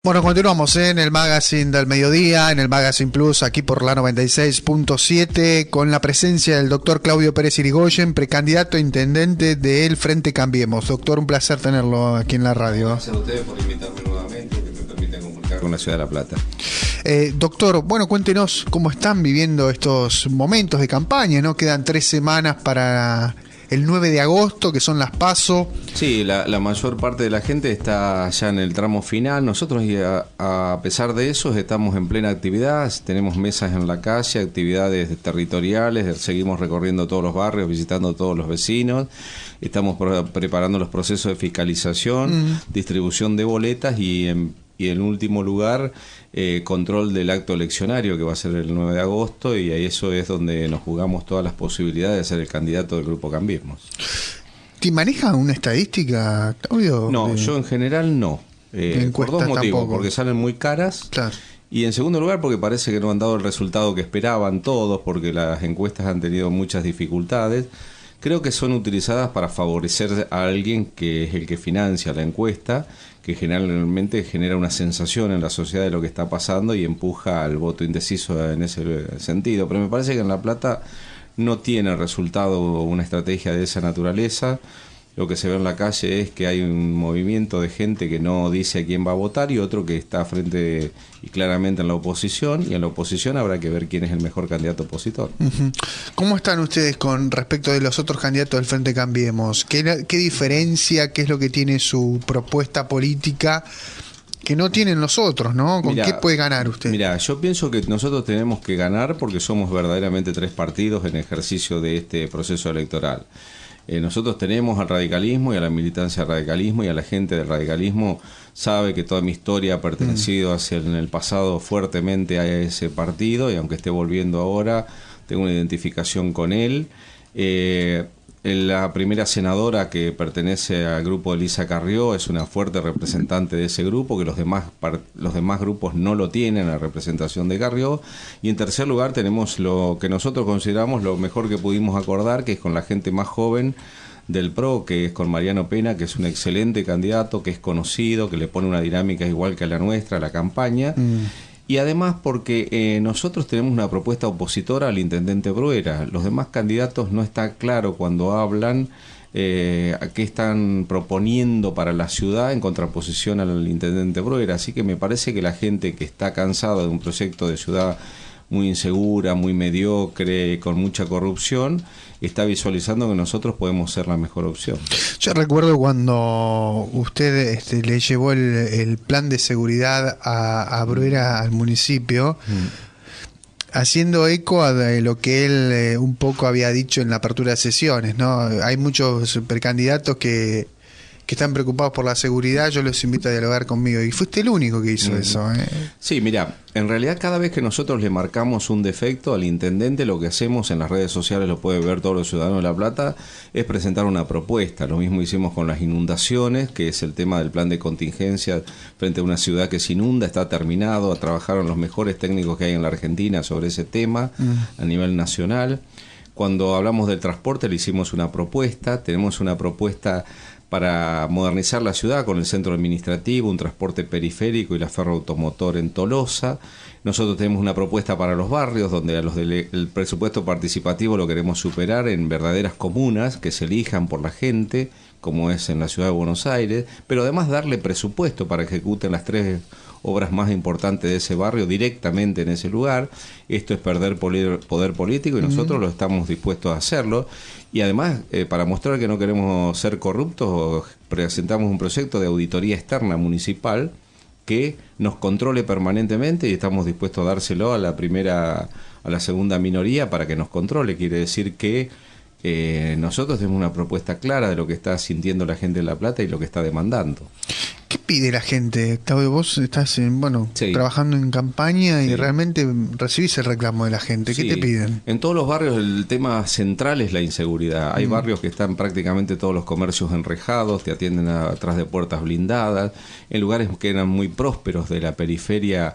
Bueno, continuamos en el Magazine del Mediodía, en el Magazine Plus, aquí por la 96.7, con la presencia del doctor Claudio Pérez Irigoyen, precandidato a intendente del Frente Cambiemos. Doctor, un placer tenerlo aquí en la radio. Gracias a ustedes por invitarme nuevamente, que me permiten comunicar con la Ciudad de La Plata. Doctor, bueno, cuéntenos cómo están viviendo estos momentos de campaña, ¿no? Quedan 3 semanas para el 9 de agosto, que son las PASO. Sí, la mayor parte de la gente está ya en el tramo final. Nosotros, a pesar de eso, estamos en plena actividad. Tenemos mesas en la calle, actividades territoriales, seguimos recorriendo todos los barrios, visitando a todos los vecinos. Estamos preparando los procesos de fiscalización, distribución de boletas y en último lugar, control del acto eleccionario, que va a ser el 9 de agosto, y ahí eso es donde nos jugamos todas las posibilidades de ser el candidato del Grupo Cambiemos. ¿Te maneja una estadística, Claudio? No, yo en general no. Por dos motivos, tampoco. Porque salen muy caras. Claro. Y en segundo lugar, porque parece que no han dado el resultado que esperaban todos, porque las encuestas han tenido muchas dificultades. Creo que son utilizadas para favorecer a alguien que es el que financia la encuesta, que generalmente genera una sensación en la sociedad de lo que está pasando y empuja al voto indeciso en ese sentido. Pero me parece que en La Plata no tiene resultado una estrategia de esa naturaleza. Lo que se ve en la calle es que hay un movimiento de gente que no dice a quién va a votar y otro que está frente y claramente en la oposición, y en la oposición habrá que ver quién es el mejor candidato opositor. ¿Cómo están ustedes con respecto de los otros candidatos del Frente Cambiemos? ¿Qué diferencia, qué es lo que tiene su propuesta política que no tienen los otros, ¿no? ¿Con qué puede ganar usted? Mira, yo pienso que nosotros tenemos que ganar porque somos verdaderamente 3 partidos en ejercicio de este proceso electoral. Nosotros tenemos al radicalismo y a la militancia del radicalismo, y a la gente del radicalismo sabe que toda mi historia ha pertenecido en el pasado fuertemente a ese partido, y aunque esté volviendo ahora, tengo una identificación con él. La primera senadora que pertenece al grupo de Elisa Carrió es una fuerte representante de ese grupo, que los demás grupos no lo tienen, la representación de Carrió. Y en tercer lugar tenemos lo que nosotros consideramos lo mejor que pudimos acordar, que es con la gente más joven del PRO, que es con Mariano Pena, que es un excelente candidato, que es conocido, que le pone una dinámica igual que a la nuestra, a la campaña. Y además porque nosotros tenemos una propuesta opositora al intendente Bruera. Los demás candidatos no está claro cuando hablan a qué están proponiendo para la ciudad en contraposición al intendente Bruera. Así que me parece que la gente que está cansada de un proyecto de ciudad muy insegura, muy mediocre, con mucha corrupción, está visualizando que nosotros podemos ser la mejor opción. Yo recuerdo cuando usted le llevó el plan de seguridad a Bruera, al municipio, haciendo eco a lo que él un poco había dicho en la apertura de sesiones, ¿no? Hay muchos precandidatos que están preocupados por la seguridad. Yo los invito a dialogar conmigo, y fuiste el único que hizo eso, ¿eh? Sí, mira, en realidad cada vez que nosotros le marcamos un defecto al intendente, lo que hacemos en las redes sociales, lo pueden ver todos los ciudadanos de La Plata, es presentar una propuesta. Lo mismo hicimos con las inundaciones, que es el tema del plan de contingencia frente a una ciudad que se inunda. Está terminado, trabajaron los mejores técnicos que hay en la Argentina sobre ese tema a nivel nacional. Cuando hablamos del transporte le hicimos una propuesta, tenemos una propuesta para modernizar la ciudad con el centro administrativo, un transporte periférico y la ferroautomotor en Tolosa. Nosotros tenemos una propuesta para los barrios, donde a los del presupuesto participativo lo queremos superar en verdaderas comunas que se elijan por la gente, como es en la ciudad de Buenos Aires, pero además darle presupuesto para que ejecuten las 3 obras más importantes de ese barrio directamente en ese lugar. Esto es perder poder político, y nosotros lo estamos dispuestos a hacerlo. Y además, para mostrar que no queremos ser corruptos, presentamos un proyecto de auditoría externa municipal que nos controle permanentemente, y estamos dispuestos a dárselo a la segunda minoría para que nos controle. Quiere decir que nosotros tenemos una propuesta clara de lo que está sintiendo la gente de La Plata y lo que está demandando. ¿Qué pide la gente, Claudio? Vos estás sí, trabajando en campaña y sí, realmente recibís el reclamo de la gente. ¿Qué te piden? En todos los barrios el tema central es la inseguridad. Hay barrios que están prácticamente todos los comercios enrejados, te atienden atrás de puertas blindadas. En lugares que eran muy prósperos de la periferia,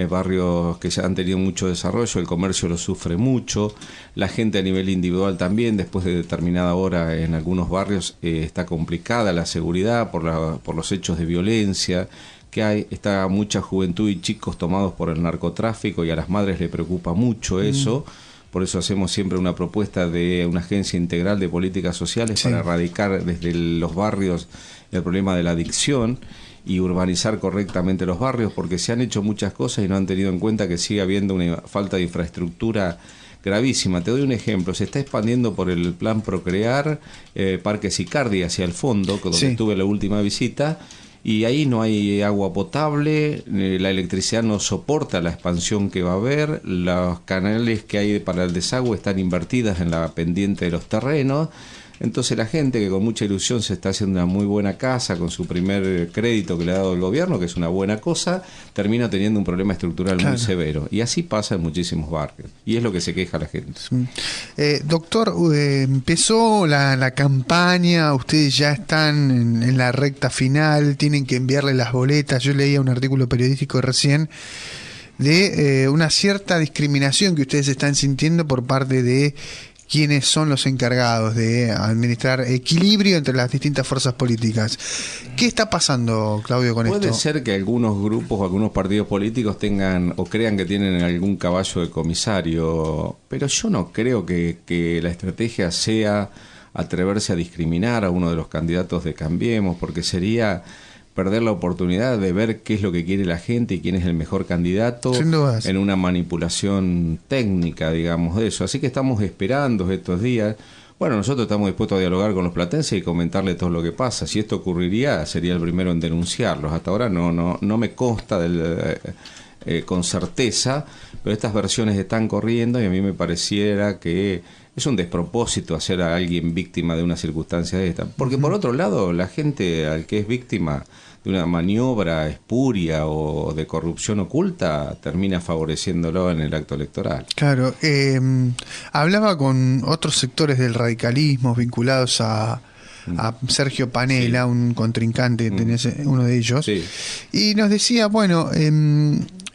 barrios que ya han tenido mucho desarrollo, el comercio lo sufre mucho, la gente a nivel individual también, después de determinada hora en algunos barrios está complicada la seguridad por los hechos de violencia que hay, está mucha juventud y chicos tomados por el narcotráfico y a las madres le preocupa mucho eso. Por eso hacemos siempre una propuesta de una agencia integral de políticas sociales para erradicar desde los barrios el problema de la adicción y urbanizar correctamente los barrios, porque se han hecho muchas cosas y no han tenido en cuenta que sigue habiendo una falta de infraestructura gravísima. Te doy un ejemplo, se está expandiendo por el plan Procrear Parque Sicardi hacia el fondo, donde estuve la última visita, y ahí no hay agua potable, la electricidad no soporta la expansión que va a haber, los canales que hay para el desagüe están invertidas en la pendiente de los terrenos. Entonces la gente que con mucha ilusión se está haciendo una muy buena casa con su primer crédito que le ha dado el gobierno, que es una buena cosa, termina teniendo un problema estructural muy severo. Y así pasa en muchísimos barrios. Y es lo que se queja la gente. Doctor, empezó la campaña, ustedes ya están en la recta final, tienen que enviarle las boletas. Yo leía un artículo periodístico recién de una cierta discriminación que ustedes están sintiendo por parte de quiénes son los encargados de administrar equilibrio entre las distintas fuerzas políticas. ¿Qué está pasando, Claudio, con esto? Puede ser que algunos grupos o algunos partidos políticos tengan o crean que tienen algún caballo de comisario, pero yo no creo que la estrategia sea atreverse a discriminar a uno de los candidatos de Cambiemos, porque sería perder la oportunidad de ver qué es lo que quiere la gente y quién es el mejor candidato en una manipulación técnica, digamos, de eso. Así que estamos esperando estos días. Bueno, nosotros estamos dispuestos a dialogar con los platenses y comentarle todo lo que pasa. Si esto ocurriría, sería el primero en denunciarlos. Hasta ahora no me consta con certeza, pero estas versiones están corriendo y a mí me pareciera que es un despropósito hacer a alguien víctima de una circunstancia de esta. Porque por otro lado, la gente al que es víctima de una maniobra espuria o de corrupción oculta termina favoreciéndolo en el acto electoral. Claro, hablaba con otros sectores del radicalismo vinculados a Sergio Panela, un contrincante, tenés uno de ellos, y nos decía, bueno,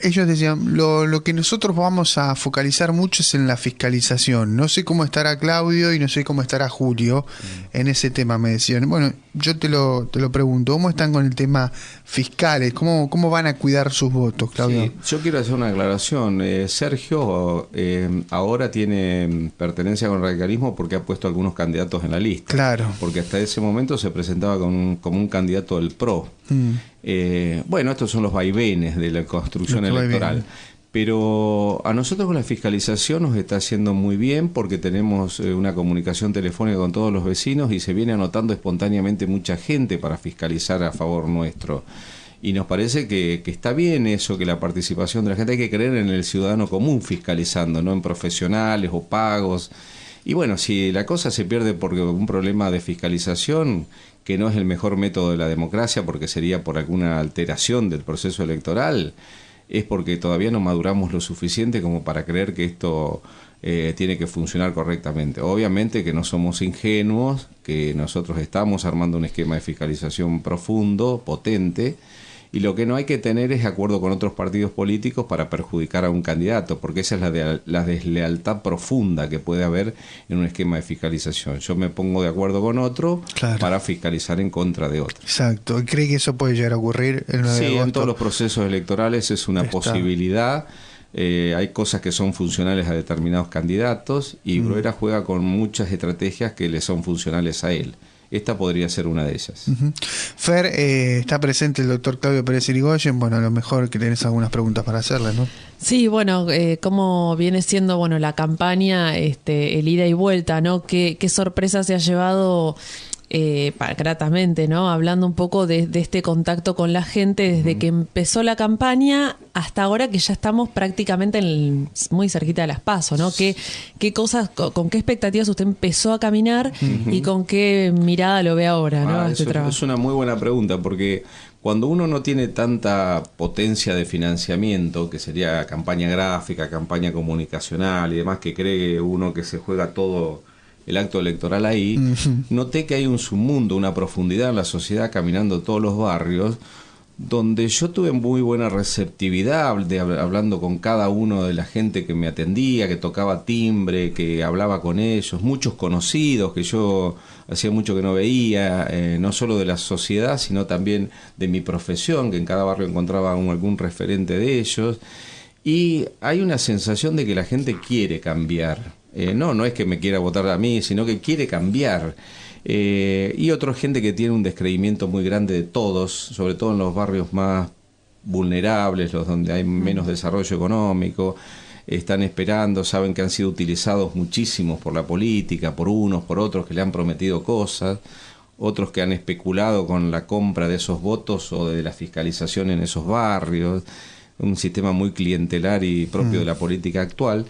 ellos decían, lo que nosotros vamos a focalizar mucho es en la fiscalización. No sé cómo estará Claudio y no sé cómo estará Julio en ese tema, me decían. Bueno, yo te lo pregunto, ¿cómo están con el tema fiscales? ¿Cómo van a cuidar sus votos, Claudio? Sí, yo quiero hacer una aclaración. Sergio ahora tiene pertenencia con el radicalismo porque ha puesto algunos candidatos en la lista. Claro. Porque hasta ese momento se presentaba como un candidato del PRO. Bueno, estos son los vaivenes de la construcción electoral. Pero a nosotros con la fiscalización nos está haciendo muy bien porque tenemos una comunicación telefónica con todos los vecinos y se viene anotando espontáneamente mucha gente para fiscalizar a favor nuestro. Y nos parece que está bien eso, que la participación de la gente, hay que creer en el ciudadano común fiscalizando, no en profesionales o pagos. Y bueno, si la cosa se pierde por un problema de fiscalización, que no es el mejor método de la democracia porque sería por alguna alteración del proceso electoral, es porque todavía no maduramos lo suficiente como para creer que esto tiene que funcionar correctamente. Obviamente que no somos ingenuos, que nosotros estamos armando un esquema de fiscalización profundo, potente, y lo que no hay que tener es acuerdo con otros partidos políticos para perjudicar a un candidato, porque esa es la deslealtad profunda que puede haber en un esquema de fiscalización. Yo me pongo de acuerdo con otro para fiscalizar en contra de otro. Exacto. ¿Cree que eso puede llegar a ocurrir el 9 de agosto? Sí, en todos los procesos electorales es una posibilidad. Hay cosas que son funcionales a determinados candidatos y Bruera juega con muchas estrategias que le son funcionales a él. Esta podría ser una de ellas. Fer, está presente el doctor Claudio Pérez Irigoyen. Bueno, a lo mejor que tenés algunas preguntas para hacerle, ¿no? Sí, bueno, cómo viene siendo bueno la campaña, el ida y vuelta, ¿no? ¿Qué sorpresa se ha llevado gratamente, ¿no? Hablando un poco de este contacto con la gente desde que empezó la campaña hasta ahora que ya estamos prácticamente muy cerquita de las PASO, ¿no? ¿Qué cosas, con qué expectativas usted empezó a caminar y con qué mirada lo ve ahora, ¿no? Es una muy buena pregunta porque cuando uno no tiene tanta potencia de financiamiento, que sería campaña gráfica, campaña comunicacional y demás, que cree uno que se juega todo el acto electoral ahí, noté que hay un submundo, una profundidad en la sociedad caminando todos los barrios, donde yo tuve muy buena receptividad, hablando con cada uno de la gente que me atendía, que tocaba timbre, que hablaba con ellos, muchos conocidos que yo hacía mucho que no veía, no solo de la sociedad, sino también de mi profesión, que en cada barrio encontraba algún referente de ellos, y hay una sensación de que la gente quiere cambiar. No es que me quiera votar a mí, sino que quiere cambiar. Y otra gente que tiene un descreimiento muy grande de todos, sobre todo en los barrios más vulnerables, los donde hay menos desarrollo económico, están esperando, saben que han sido utilizados muchísimos por la política, por unos, por otros que le han prometido cosas, otros que han especulado con la compra de esos votos o de la fiscalización en esos barrios, un sistema muy clientelar y propio de la política actual.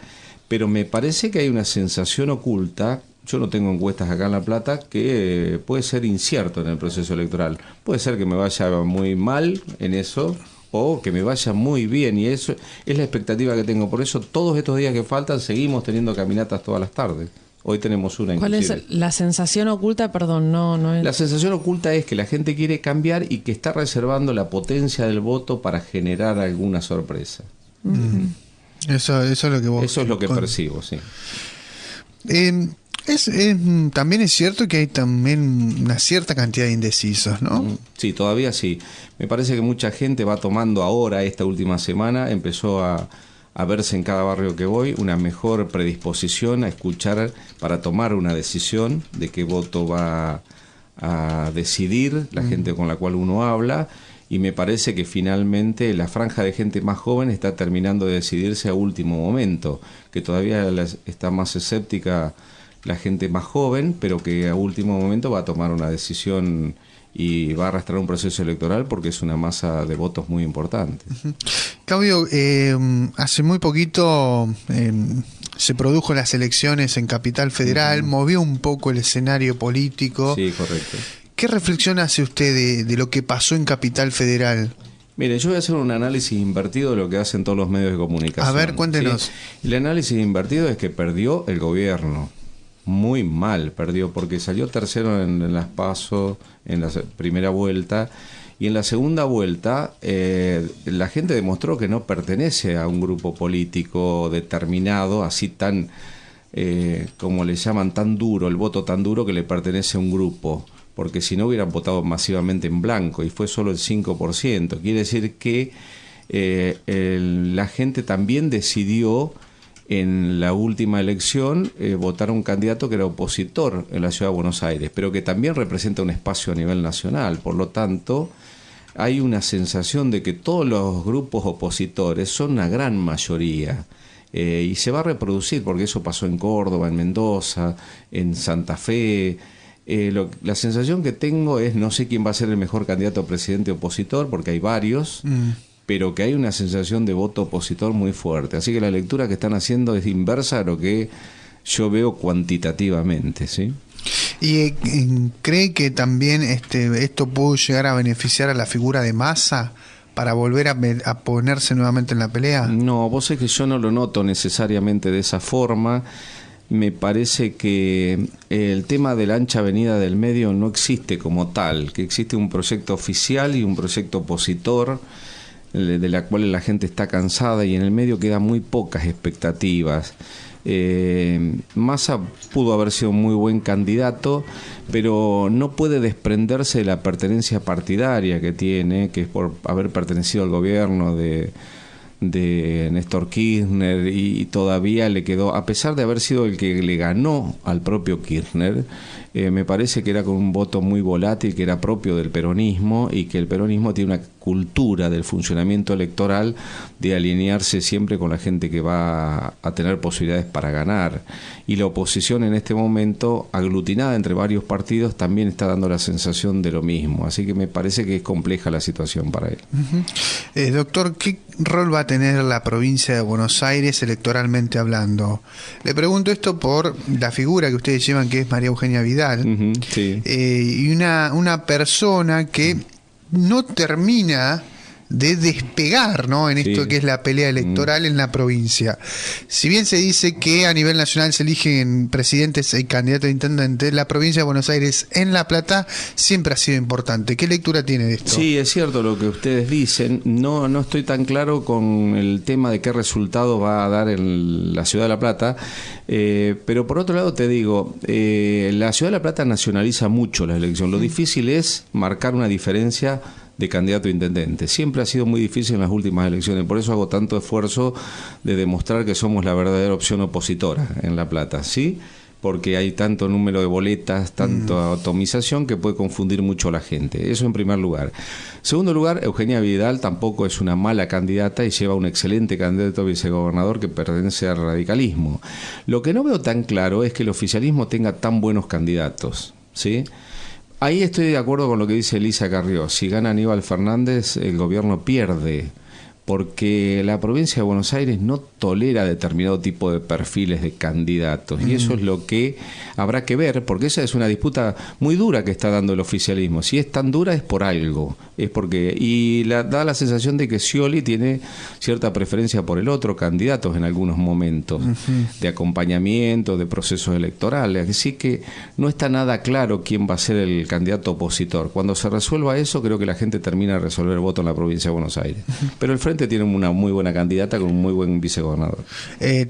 Pero me parece que hay una sensación oculta, yo no tengo encuestas acá en La Plata, que puede ser incierto en el proceso electoral. Puede ser que me vaya muy mal en eso o que me vaya muy bien, y eso es la expectativa que tengo. Por eso todos estos días que faltan seguimos teniendo caminatas todas las tardes. Hoy tenemos una. ¿Cuál inclusive. es la sensación oculta? Perdón, no es... La sensación oculta es que la gente quiere cambiar y que está reservando la potencia del voto para generar alguna sorpresa. Eso es lo que vos... Eso es lo que percibo, sí. También es cierto que hay también una cierta cantidad de indecisos, ¿no? Sí, todavía sí. Me parece que mucha gente va tomando ahora, esta última semana, empezó a verse en cada barrio que voy una mejor predisposición a escuchar para tomar una decisión de qué voto va a decidir la gente con la cual uno habla. Y me parece que finalmente la franja de gente más joven está terminando de decidirse a último momento, que todavía está más escéptica la gente más joven, pero que a último momento va a tomar una decisión y va a arrastrar un proceso electoral porque es una masa de votos muy importante. Claudio, hace muy poquito se produjo las elecciones en Capital Federal, movió un poco el escenario político. Sí, correcto. ¿Qué reflexión hace usted de lo que pasó en Capital Federal? Mire, yo voy a hacer un análisis invertido de lo que hacen todos los medios de comunicación. A ver, cuéntenos. ¿Sí? El análisis invertido es que perdió el gobierno. Muy mal perdió, porque salió tercero en las PASO en la primera vuelta, y en la segunda vuelta la gente demostró que no pertenece a un grupo político determinado, así tan, como le llaman, tan duro, el voto tan duro que le pertenece a un grupo, porque si no hubieran votado masivamente en blanco, y fue solo el 5%. Quiere decir que la gente también decidió en la última elección votar a un candidato que era opositor en la Ciudad de Buenos Aires, pero que también representa un espacio a nivel nacional. Por lo tanto, hay una sensación de que todos los grupos opositores son una gran mayoría, y se va a reproducir, porque eso pasó en Córdoba, en Mendoza, en Santa Fe. La sensación que tengo es, no sé quién va a ser el mejor candidato a presidente opositor, porque hay varios, pero que hay una sensación de voto opositor muy fuerte. Así que la lectura que están haciendo es inversa a lo que yo veo cuantitativamente, ¿sí? ¿Y cree que también esto pudo llegar a beneficiar a la figura de Massa para volver a ponerse nuevamente en la pelea? No, vos sabés que yo no lo noto necesariamente de esa forma. Me parece que el tema de la ancha avenida del medio no existe como tal, que existe un proyecto oficial y un proyecto opositor, de la cual la gente está cansada, y en el medio quedan muy pocas expectativas. Massa pudo haber sido un muy buen candidato, pero no puede desprenderse de la pertenencia partidaria que tiene, que es por haber pertenecido al gobierno de Néstor Kirchner, y todavía le quedó, a pesar de haber sido el que le ganó al propio Kirchner, me parece que era con un voto muy volátil, que era propio del peronismo, y que el peronismo tiene una cultura del funcionamiento electoral de alinearse siempre con la gente que va a tener posibilidades para ganar, y la oposición en este momento, aglutinada entre varios partidos, también está dando la sensación de lo mismo, así que me parece que es compleja la situación para él. Doctor, ¿qué rol va a tener la provincia de Buenos Aires electoralmente hablando? Le pregunto esto por la figura que ustedes llevan, que es María Eugenia Vidal, sí. Y una persona que no termina de despegar, ¿no? En esto que es la pelea electoral en la provincia. Si bien se dice que a nivel nacional se eligen presidentes y candidatos a intendente, la provincia de Buenos Aires en La Plata siempre ha sido importante. ¿Qué lectura tiene de esto? Sí, es cierto lo que ustedes dicen. No estoy tan claro con el tema de qué resultado va a dar en la ciudad de La Plata, pero por otro lado te digo, la ciudad de La Plata nacionaliza mucho la elección. Lo difícil es marcar una diferencia de candidato a intendente. Siempre ha sido muy difícil en las últimas elecciones, por eso hago tanto esfuerzo de demostrar que somos la verdadera opción opositora en La Plata, ¿sí? Porque hay tanto número de boletas, tanta atomización que puede confundir mucho a la gente. Eso en primer lugar. Segundo lugar, Eugenia Vidal tampoco es una mala candidata y lleva un excelente candidato a vicegobernador que pertenece al radicalismo. Lo que no veo tan claro es que el oficialismo tenga tan buenos candidatos, ¿sí? Ahí estoy de acuerdo con lo que dice Elisa Carrió. Si gana Aníbal Fernández, el gobierno pierde, porque la provincia de Buenos Aires no tolera determinado tipo de perfiles de candidatos, y eso es lo que habrá que ver, porque esa es una disputa muy dura que está dando el oficialismo. Si es tan dura es por algo, es porque da la sensación de que Scioli tiene cierta preferencia por el otro candidato en algunos momentos de acompañamiento, de procesos electorales, así que no está nada claro quién va a ser el candidato opositor. Cuando se resuelva eso, creo que la gente termina de resolver el voto en la provincia de Buenos Aires, pero el Frente tiene una muy buena candidata con un muy buen vicegobernador.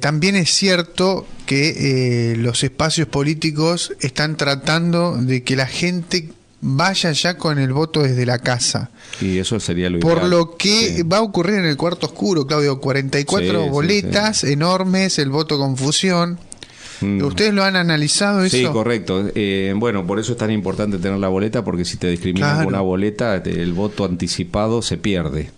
También es cierto que los espacios políticos están tratando de que la gente vaya ya con el voto desde la casa. Y eso sería lo ideal. Por lo que va a ocurrir en el cuarto oscuro, Claudio, 44 boletas enormes, el voto con fusión. ¿Ustedes lo han analizado eso? Sí, correcto. Bueno, por eso es tan importante tener la boleta, porque si te discriminan con una boleta, el voto anticipado se pierde.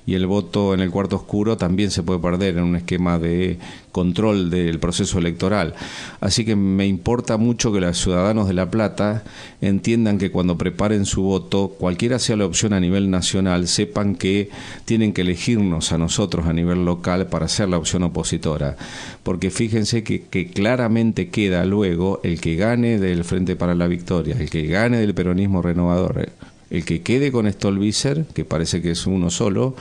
Y el voto en el cuarto oscuro también se puede perder en un esquema de control del proceso electoral. Así que me importa mucho que los ciudadanos de La Plata entiendan que cuando preparen su voto, cualquiera sea la opción a nivel nacional, sepan que tienen que elegirnos a nosotros a nivel local para ser la opción opositora. Porque fíjense que claramente queda luego el que gane del Frente para la Victoria, el que gane del peronismo renovador, el que quede con Stolbizer, que parece que es uno solo,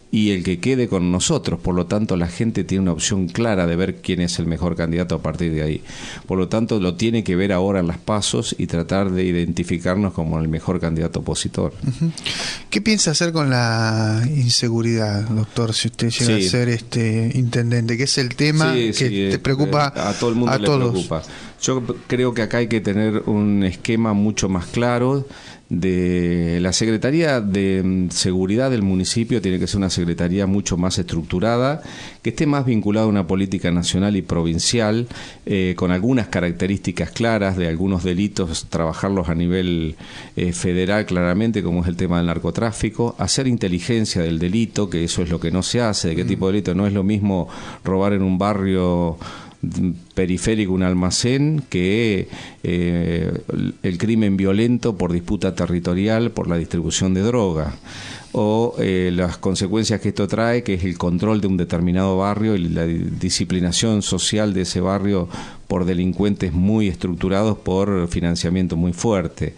y el que quede con nosotros. Por lo tanto, la gente tiene una opción clara de ver quién es el mejor candidato a partir de ahí. Por lo tanto, lo tiene que ver ahora en las PASOs y tratar de identificarnos como el mejor candidato opositor. ¿Qué piensa hacer con la inseguridad, doctor, si usted llega a ser intendente? ¿Qué es el tema que te preocupa a todo el mundo? Preocupa. Yo creo que acá hay que tener un esquema mucho más claro. De la Secretaría de Seguridad del municipio tiene que ser una secretaría mucho más estructurada, que esté más vinculada a una política nacional y provincial, con algunas características claras de algunos delitos, trabajarlos a nivel federal claramente, como es el tema del narcotráfico, hacer inteligencia del delito, que eso es lo que no se hace, de qué tipo de delito. No es lo mismo robar en un barrio periférico un almacén que el crimen violento por disputa territorial por la distribución de droga, o las consecuencias que esto trae, que es el control de un determinado barrio y la disciplinación social de ese barrio por delincuentes muy estructurados por financiamiento muy fuerte.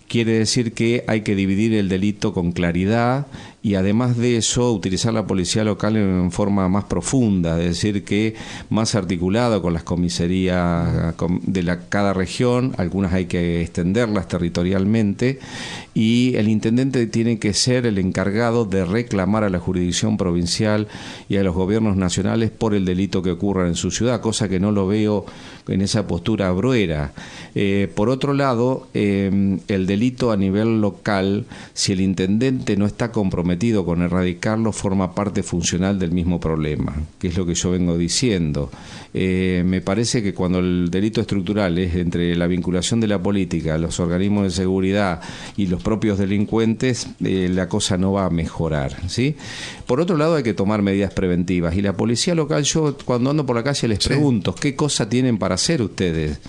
Quiere decir que hay que dividir el delito con claridad y además de eso utilizar la policía local en forma más profunda, es decir, que más articulado con las comisarías de cada región, algunas hay que extenderlas territorialmente, y el intendente tiene que ser el encargado de reclamar a la jurisdicción provincial y a los gobiernos nacionales por el delito que ocurra en su ciudad, cosa que no lo veo en esa postura bruera. Por otro lado, el delito a nivel local, si el intendente no está comprometido con erradicarlo, forma parte funcional del mismo problema, que es lo que yo vengo diciendo. Me parece que cuando el delito estructural es entre la vinculación de la política, los organismos de seguridad y los propios delincuentes, la cosa no va a mejorar, ¿sí? Por otro lado, hay que tomar medidas preventivas, y la policía local, yo cuando ando por la calle les pregunto, ¿qué cosa tienen para hacer ustedes?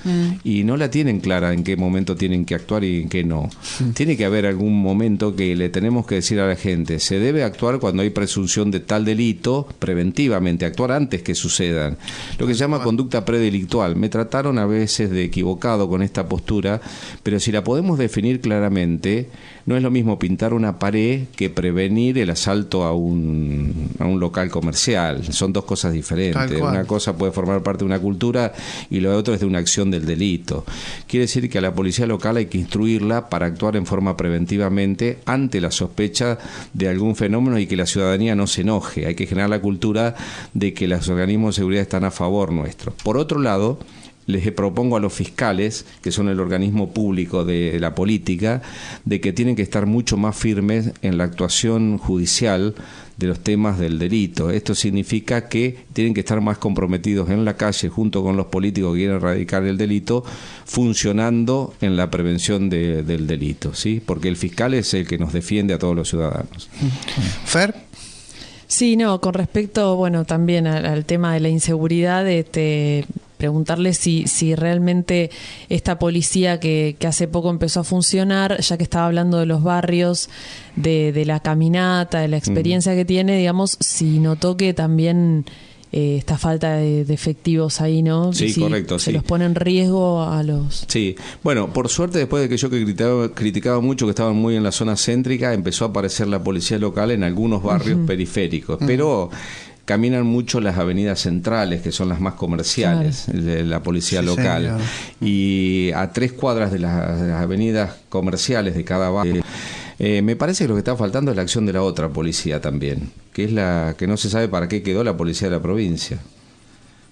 Y no la tienen clara en qué momento tienen que actuar y en qué no. Tiene que haber algún momento que le tenemos que decir a la gente, se debe actuar cuando hay presunción de tal delito preventivamente, actuar antes que sucedan. Lo que se llama conducta predelictual. Me trataron a veces de equivocado con esta postura, pero si la podemos definir claramente, no es lo mismo pintar una pared que prevenir el asalto a un local comercial. Son dos cosas diferentes. Una cosa puede formar parte de una cultura y lo otro es de una acción del delito. Quiere decir que a la policía local hay que instruirla para actuar en forma preventivamente ante la sospecha de algún fenómeno y que la ciudadanía no se enoje. Hay que generar la cultura de que los organismos de seguridad están a favor nuestro. Por otro lado, les propongo a los fiscales, que son el organismo público de la política, de que tienen que estar mucho más firmes en la actuación judicial de los temas del delito. Esto significa que tienen que estar más comprometidos en la calle junto con los políticos que quieren erradicar el delito, funcionando en la prevención del delito, ¿sí? Porque el fiscal es el que nos defiende a todos los ciudadanos. Fer. Sí, no, con respecto, bueno, también al tema de la inseguridad, preguntarle si realmente esta policía que hace poco empezó a funcionar, ya que estaba hablando de los barrios, de la caminata, de la experiencia que tiene, digamos, si notó que también esta falta de efectivos ahí, ¿no? Sí, si correcto. se los pone en riesgo a los... Sí, bueno, por suerte después de que yo criticaba mucho que estaban muy en la zona céntrica, empezó a aparecer la policía local en algunos barrios periféricos, pero caminan mucho las avenidas centrales, que son las más comerciales, de la policía local. Señor. Y a 3 cuadras de las avenidas comerciales de cada barrio, me parece que lo que está faltando es la acción de la otra policía también, que es la que no se sabe para qué quedó la policía de la provincia.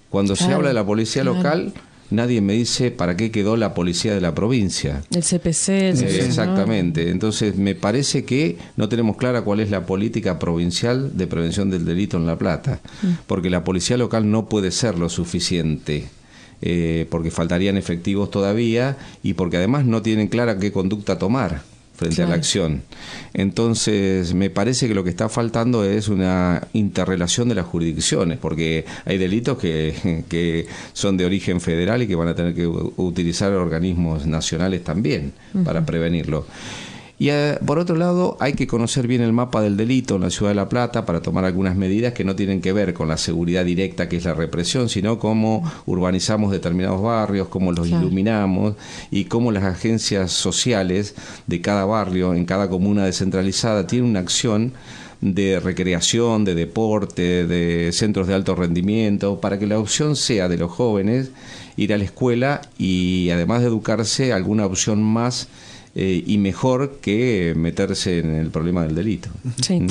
Cuando se habla de la policía local, nadie me dice para qué quedó la policía de la provincia. El CPC, exactamente. ¿No? Entonces, me parece que no tenemos clara cuál es la política provincial de prevención del delito en La Plata, porque la policía local no puede ser lo suficiente. Porque faltarían efectivos todavía y porque además no tienen clara qué conducta tomar frente a la acción. Entonces, me parece que lo que está faltando es una interrelación de las jurisdicciones, porque hay delitos que son de origen federal y que van a tener que utilizar organismos nacionales también para prevenirlo. Y por otro lado, hay que conocer bien el mapa del delito en la ciudad de La Plata para tomar algunas medidas que no tienen que ver con la seguridad directa, que es la represión, sino cómo urbanizamos determinados barrios, cómo los iluminamos y cómo las agencias sociales de cada barrio, en cada comuna descentralizada, tienen una acción de recreación, de deporte, de centros de alto rendimiento, para que la opción sea de los jóvenes ir a la escuela y además de educarse, alguna opción más y mejor que meterse en el problema del delito. Sí.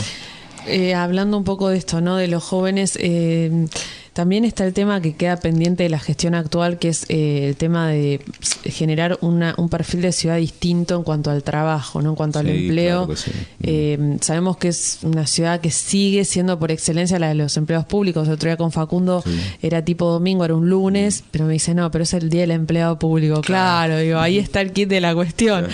Hablando un poco de esto, ¿no? De los jóvenes, también está el tema que queda pendiente de la gestión actual, que es el tema de generar un perfil de ciudad distinto en cuanto al trabajo, ¿no? En cuanto al empleo. Claro que sí. Sabemos que es una ciudad que sigue siendo por excelencia la de los empleos públicos. El otro día con Facundo era tipo domingo, era un lunes, pero me dice, no, pero es el día del empleado público. Claro, digo, ahí está el kit de la cuestión.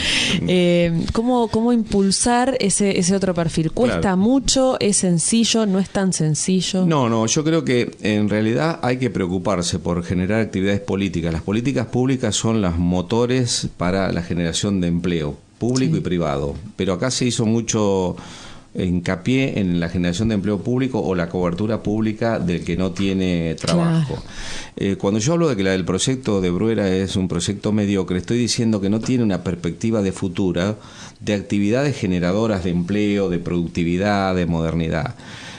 ¿Cómo impulsar ese otro perfil? ¿Cuesta mucho? ¿Es sencillo? ¿No es tan sencillo? No, yo creo que en realidad hay que preocuparse por generar actividades políticas. Las políticas públicas son los motores para la generación de empleo público y privado, pero acá se hizo mucho hincapié en la generación de empleo público o la cobertura pública del que no tiene trabajo. Cuando yo hablo de que el proyecto de Bruera es un proyecto mediocre, estoy diciendo que no tiene una perspectiva de futuro de actividades generadoras de empleo, de productividad, de modernidad.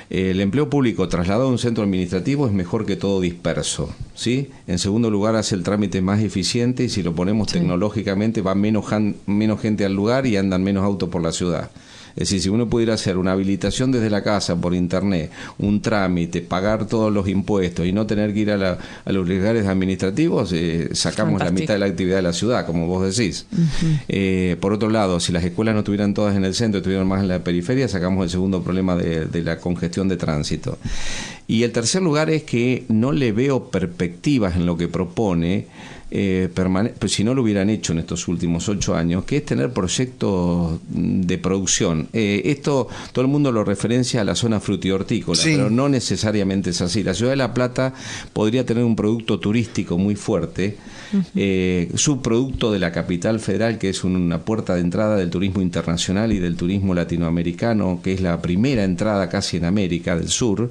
El empleo público trasladado a un centro administrativo es mejor que todo disperso, ¿sí? En segundo lugar, hace el trámite más eficiente y si lo ponemos tecnológicamente va menos gente al lugar y andan menos autos por la ciudad. Es decir, si uno pudiera hacer una habilitación desde la casa por internet, un trámite, pagar todos los impuestos y no tener que ir a los lugares administrativos, sacamos la mitad de la actividad de la ciudad, como vos decís. Por otro lado, si las escuelas no estuvieran todas en el centro, estuvieran más en la periferia, sacamos el segundo problema de la congestión de tránsito. Y el tercer lugar es que no le veo perspectivas en lo que propone pues si no lo hubieran hecho en estos últimos 8 años, que es tener proyectos de producción. Esto todo el mundo lo referencia a la zona frutihortícola, sí, pero no necesariamente es así. La ciudad de La Plata podría tener un producto turístico muy fuerte, subproducto de la capital federal, que es una puerta de entrada del turismo internacional y del turismo latinoamericano, que es la primera entrada casi en América del Sur,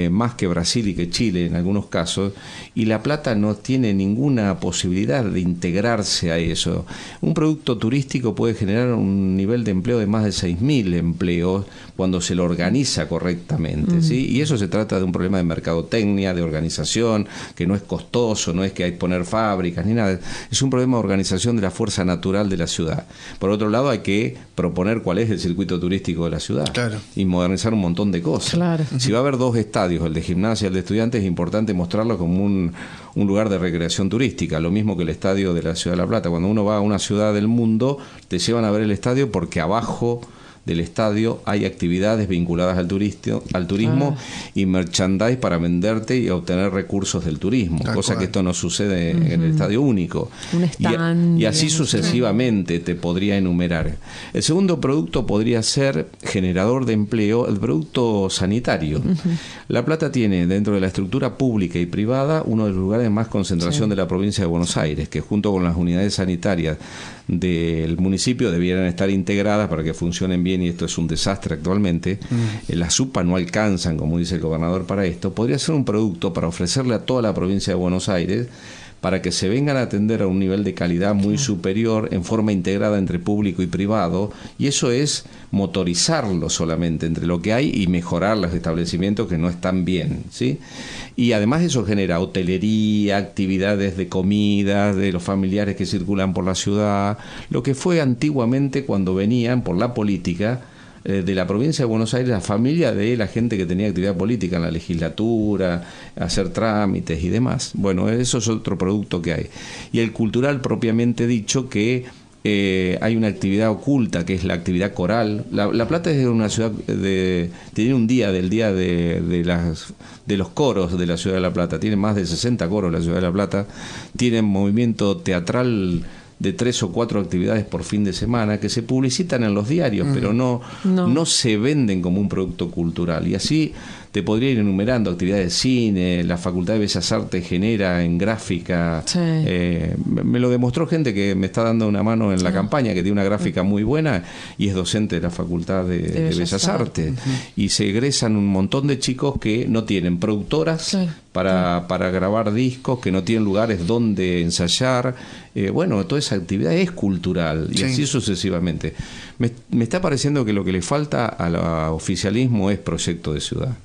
más que Brasil y que Chile en algunos casos, y La Plata no tiene ninguna posibilidad de integrarse a eso. Un producto turístico puede generar un nivel de empleo de más de 6.000 empleos cuando se lo organiza correctamente, ¿sí? Y eso se trata de un problema de mercadotecnia, de organización, que no es costoso, no es que hay que poner fábricas ni nada, es un problema de organización de la fuerza natural de la ciudad. Por otro lado, hay que proponer cuál es el circuito turístico de la ciudad, claro, y modernizar un montón de cosas. Claro. Si va a haber 2 estadios, el de gimnasia y el de estudiantes, es importante mostrarlo como un lugar de recreación turística, lo mismo que el estadio de la ciudad de La Plata. Cuando uno va a una ciudad del mundo, te llevan a ver el estadio porque abajo del estadio hay actividades vinculadas al turismo y merchandise para venderte y obtener recursos del turismo, cosa que esto no sucede en el estadio único. Un stand, y así sucesivamente te podría enumerar. El segundo producto podría ser generador de empleo, el producto sanitario. La Plata tiene dentro de la estructura pública y privada uno de los lugares de más concentración de la provincia de Buenos Aires, que junto con las unidades sanitarias del municipio debieran estar integradas para que funcionen bien, y esto es un desastre actualmente. Las UPA no alcanzan, como dice el gobernador, para esto. Podría ser un producto para ofrecerle a toda la provincia de Buenos Aires para que se vengan a atender a un nivel de calidad muy superior en forma integrada entre público y privado, y eso es motorizarlo solamente entre lo que hay y mejorar los establecimientos que no están bien, ¿sí? Y además eso genera hotelería, actividades de comida, de los familiares que circulan por la ciudad, lo que fue antiguamente cuando venían por la política de la provincia de Buenos Aires, la familia de la gente que tenía actividad política en la legislatura, hacer trámites y demás. Bueno, eso es otro producto que hay. Y el cultural propiamente dicho, que hay una actividad oculta, que es la actividad coral. La Plata es una ciudad tiene un día de los coros de la ciudad de La Plata. Tiene más de 60 coros la ciudad de La Plata. Tiene movimiento teatral de 3 o 4 actividades por fin de semana que se publicitan en los diarios, pero no se venden como un producto cultural. Y así te podría ir enumerando actividades de cine, la Facultad de Bellas Artes genera en gráfica. Sí. Me lo demostró gente que me está dando una mano en la campaña, que tiene una gráfica muy buena y es docente de la Facultad de Bellas Artes. Y se egresan un montón de chicos que no tienen productoras para grabar discos, que no tienen lugares donde ensayar. Bueno, toda esa actividad es cultural y así sucesivamente. Me está pareciendo que lo que le falta al oficialismo es proyecto de ciudad.